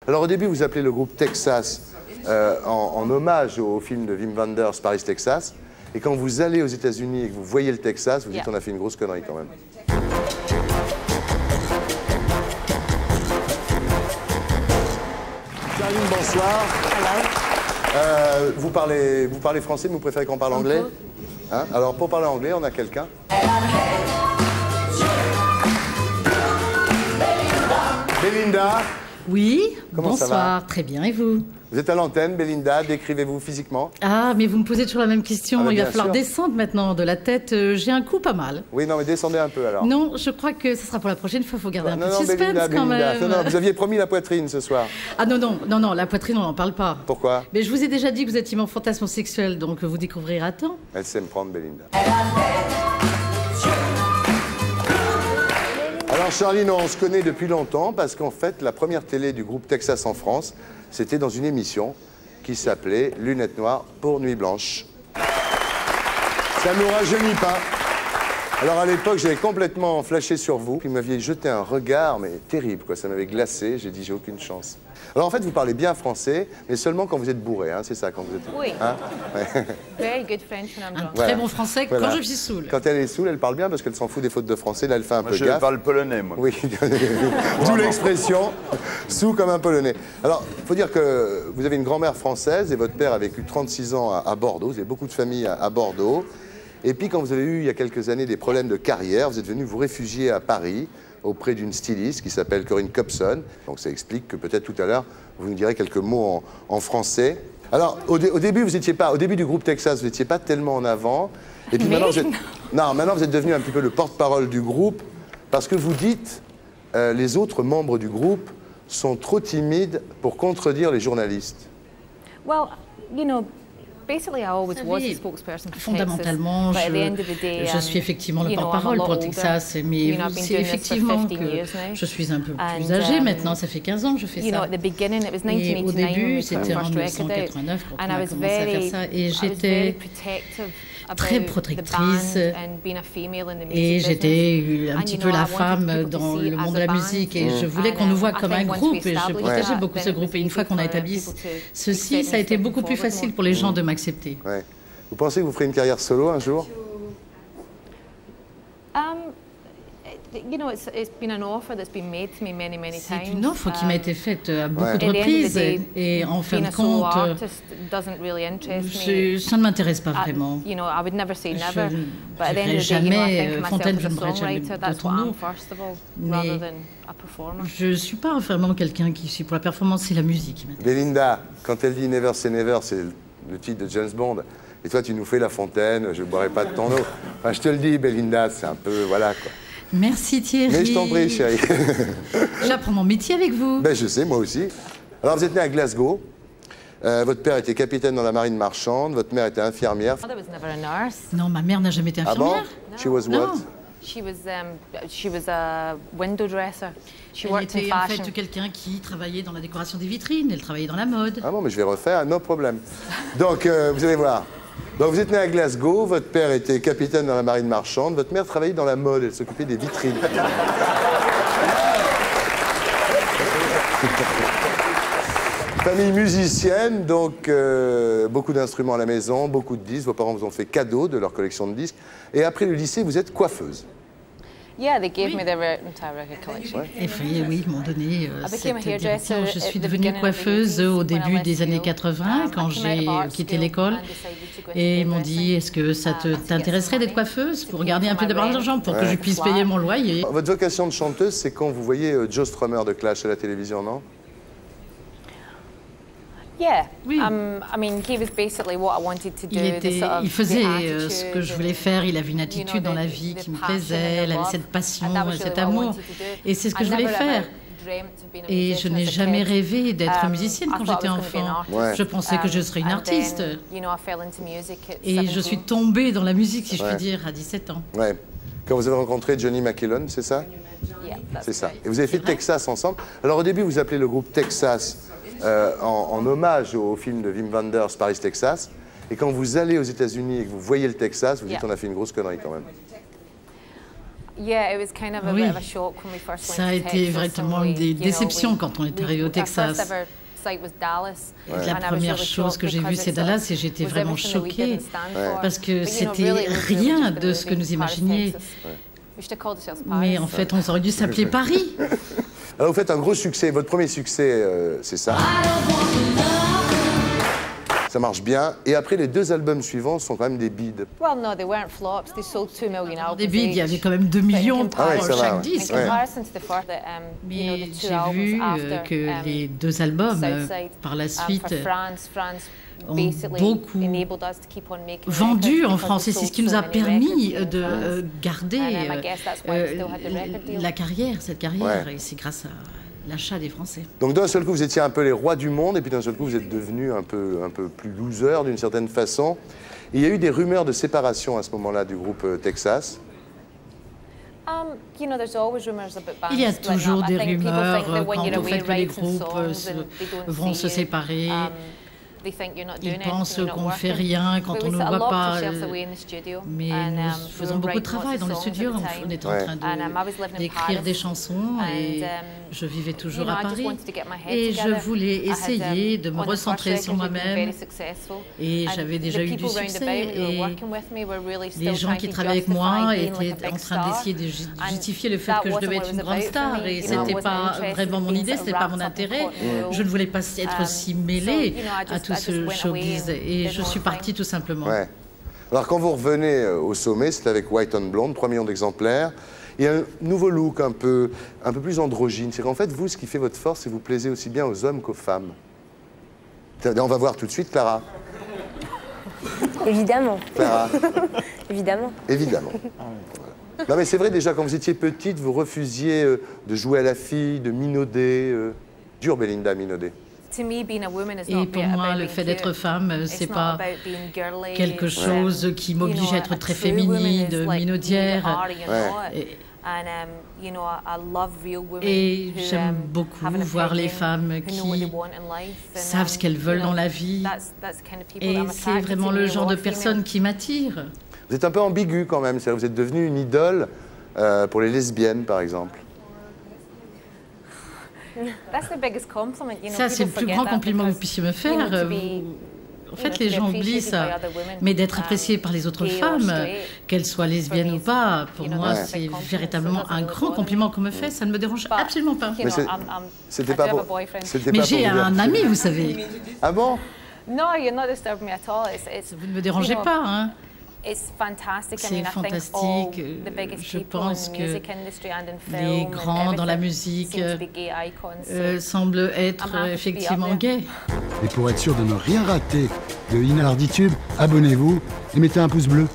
Alors au début, vous appelez le groupe Texas en hommage au film de Wim Wenders, Paris, Texas. Et quand vous allez aux États-Unis et que vous voyez le Texas, vous dites on a fait une grosse connerie quand même. Charline, bonsoir. Hello. Vous parlez français, mais vous préférez qu'on parle anglais? Hein? Alors pour parler anglais, on a quelqu'un. Belinda. Oui, Comment ça bonsoir, va? très bien, et vous? Vous êtes à l'antenne, Belinda, décrivez-vous physiquement. Ah, mais vous me posez toujours la même question, Ah bah, il va bien falloir sûr. descendre maintenant de la tête, j'ai un coup pas mal. Oui, non, mais descendez un peu alors. Non, je crois que ce sera pour la prochaine fois, il faut garder un peu de non, suspense Belinda, quand Belinda. même. Non, non, vous aviez promis la poitrine ce soir. Ah non, la poitrine on n'en parle pas. Pourquoi? Mais je vous ai déjà dit que vous êtes immense fantasme sexuel, donc vous découvrirez à temps. Elle sait me prendre, Belinda. Alors Charline, on se connaît depuis longtemps parce qu'en fait, la première télé du groupe Texas en France, c'était dans une émission qui s'appelait Lunettes Noires pour Nuit Blanche. Ça ne nous rajeunit pas. Alors à l'époque, j'avais complètement flashé sur vous. Vous m'aviez jeté un regard, mais terrible, quoi. Ça m'avait glacé. J'ai dit, j'ai aucune chance. Alors en fait, vous parlez bien français, mais seulement quand vous êtes bourré, hein, c'est ça, quand vous êtes... Oui. Hein? Ouais. Very good French when I'm Un drunk. très bon français Voilà. quand je suis saoule. Quand elle est saoule, elle parle bien parce qu'elle s'en fout des fautes de français. Là, elle fait un peu Je gaffe. parle polonais, moi. Oui, d'où l'expression sous comme un polonais. Alors, il faut dire que vous avez une grand-mère française et votre père a vécu 36 ans à Bordeaux. Vous avez beaucoup de familles à Bordeaux. Et puis, quand vous avez eu, il y a quelques années, des problèmes de carrière, vous êtes venu vous réfugier à Paris auprès d'une styliste qui s'appelle Corinne Copson. Donc, ça explique que peut-être tout à l'heure, vous nous direz quelques mots en français. Alors, au début, vous étiez pas, au début du groupe Texas, vous n'étiez pas tellement en avant. Et puis maintenant, vous êtes, non, maintenant, vous êtes devenu un petit peu le porte-parole du groupe parce que vous dites les autres membres du groupe sont trop timides pour contredire les journalistes. Well, you know, basically I always Vous was savez, a spokesperson for fondamentalement, Texas. But at the end of the day, je suis effectivement le you know, I'm a porte-parole lot pour le older. Texas, mais You know, I've been c'est doing this for effectivement 15 que years now. je suis un peu plus And, âgée maintenant, ça fait 15 ans que je fais You know, ça. at the beginning, it was Et au 1989 when début, we put c'était our en first record out, 1989 quand on and I a was commencé à faire very, ça. Et I was very j'étais protective très about protectrice the band and being a female in the music et business. j'étais un And, petit you peu know, la I wanted femme people to dans see le it monde as de la a band. musique et je voulais And, qu'on nous voit I comme think un once groupe we et je established partageais that, beaucoup then ce it was groupe. Et une easy fois qu'on a for établi people to ceci, accept ça a me été stepping beaucoup plus forward facile more. pour les gens de m'accepter. Ouais. Vous pensez que vous ferez une carrière solo un jour? You know, it's been an offer that's been made to me many, many times. C'est une offre qui m'a été faite à beaucoup Ouais. de At the end of the reprises day, et en fin being de a solo compte, artist doesn't really interest me. ça ne m'intéresse pas vraiment. You know, I would never say Je never, ne but at the end dirai of the day, you know, I jamais, think of Fontaine, myself je as ne a dirai jamais songwriter. de That's ton what nom. I'm first of all, Mais rather than a performer. je ne suis pas vraiment quelqu'un qui suis pour la performance, c'est la musique qui m'intéresse. Belinda, quand elle dit Never Say Never, c'est le titre de James Bond. Et toi, tu nous fais La Fontaine, je ne boirai pas de ton eau. Enfin, je te le dis, Belinda, c'est un peu... Voilà, quoi. Merci Thierry. Mais je t'en prie, chérie. J'apprends mon métier avec vous. Ben, je sais, moi aussi. Alors, vous êtes né à Glasgow. Votre père était capitaine dans la marine marchande. Votre mère était infirmière. My mother was never a nurse. Non, ma mère n'a jamais été Ah bon? infirmière. She was Non. what? She was a window dresser. She Elle worked in était en fashion. fait quelqu'un qui travaillait dans la décoration des vitrines, elle travaillait dans la mode. Ah bon, mais je vais refaire, no problème. Donc, vous allez voir. Donc, vous êtes né à Glasgow, votre père était capitaine dans la marine marchande, votre mère travaillait dans la mode, elle s'occupait des vitrines. Famille musicienne, donc beaucoup d'instruments à la maison, beaucoup de disques. Vos parents vous ont fait cadeau de leur collection de disques. Et après le lycée, vous êtes coiffeuse. Yeah, they gave me their entire record collection. Et puis, oui, ils m'ont donné became a cette hairdresser direction. Je at suis the devenue beginning of the coiffeuse 80s au when I début left des années school. 80, quand I came out j'ai of art quitté school l'école. and decided to go into Et ils m'ont hairdressing. dit, est-ce que ça to get t'intéresserait some d'être money coiffeuse to pour pay garder for un peu my rent. d'argent, pour que je puisse payer mon loyer? Votre vocation de chanteuse, c'est quand vous voyez Joe Strummer de Clash à la télévision, non? Yeah. Oui. I mean, he was basically what I wanted to do. Il faisait ce que je voulais faire, il avait une attitude dans la vie qui me plaisait, il avait cette passion, cet amour. Et c'est ce que je voulais faire. Et je n'ai jamais rêvé d'être musicienne quand j'étais enfant. Ouais. Je pensais que je serais une artiste. Et je suis tombée dans la musique, si je puis dire, à 17 ans. Ouais. Quand vous avez rencontré Johnny McKillon, c'est ça? C'est ça. Et vous avez fait Texas ensemble. Alors au début, vous appelez le groupe Texas en hommage au film de Wim Wenders, Paris, Texas. Et quand vous allez aux États-Unis et que vous voyez le Texas, vous dites on a fait une grosse connerie quand même. Oui, ça a été vraiment une des déceptions quand on est arrivé au Texas. La première chose que j'ai vue, c'est Dallas, et j'étais vraiment choquée parce que c'était rien de ce que nous imaginions. Mais en fait, on aurait dû s'appeler Paris. Alors vous faites un gros succès, votre premier succès, c'est ça. Ça marche bien. Et après, les 2 albums suivants sont quand même des bides. Des bides, il y avait quand même 2 millions pour chaque disque. Ouais. Mais j'ai vu que les 2 albums, par la suite, ont beaucoup vendu en France. Et c'est ce qui nous a permis de garder cette carrière. Ouais. Et c'est grâce à l'achat des Français. Donc d'un seul coup, vous étiez un peu les rois du monde, et puis d'un seul coup, vous êtes devenus un peu plus loser d'une certaine façon. Et il y a eu des rumeurs de séparation à ce moment-là du groupe Texas. Il y a toujours des rumeurs quant au fait que les groupes vont se séparer. Ils pensent qu'on ne fait rien quand on ne voit pas. Mais nous faisons beaucoup de travail dans le studio. On est en train d'écrire des chansons et je vivais toujours à Paris. Et je voulais essayer de me recentrer sur moi-même. Et j'avais déjà eu du succès. Et les gens qui travaillaient avec moi étaient en train d'essayer de justifier le fait que je devais être une grande star. Et ce n'était pas vraiment mon idée, ce n'était pas mon intérêt. Je ne voulais pas être si mêlée à tout ce showbiz, et je suis partie tout simplement. Ouais. Alors quand vous revenez au sommet, c'est avec White on Blonde, 3 millions d'exemplaires, et un nouveau look un peu plus androgyne. C'est qu'en fait, vous, ce qui fait votre force, c'est que vous plaisez aussi bien aux hommes qu'aux femmes. On va voir tout de suite, Clara. Évidemment. Clara. Évidemment. Évidemment. Non mais c'est vrai, déjà, quand vous étiez petite, vous refusiez de jouer à la fille, de minauder. Dur, Belinda, minauder. Et pour moi, le fait d'être femme, c'est pas quelque chose qui m'oblige à être très féminine, minaudière. Et j'aime beaucoup voir les femmes qui savent ce qu'elles veulent dans la vie. Et c'est vraiment le genre de personne qui m'attire. Vous êtes un peu ambigu quand même, vous êtes devenue une idole pour les lesbiennes, par exemple. Ça, c'est le plus grand compliment que vous puissiez me faire. En fait, les gens oublient ça. Mais d'être apprécié par les autres femmes, qu'elles soient lesbiennes ou pas, pour moi, c'est véritablement un grand compliment qu'on me fait. Ça ne me dérange absolument pas. Mais c'était pas pour... Mais j'ai un ami, vous savez. Ah bon? Vous ne me dérangez pas, hein. C'est fantastique. Je pense que les grands dans la musique semblent être effectivement gays. Et pour être sûr de ne rien rater de Inarditube, abonnez-vous et mettez un pouce bleu.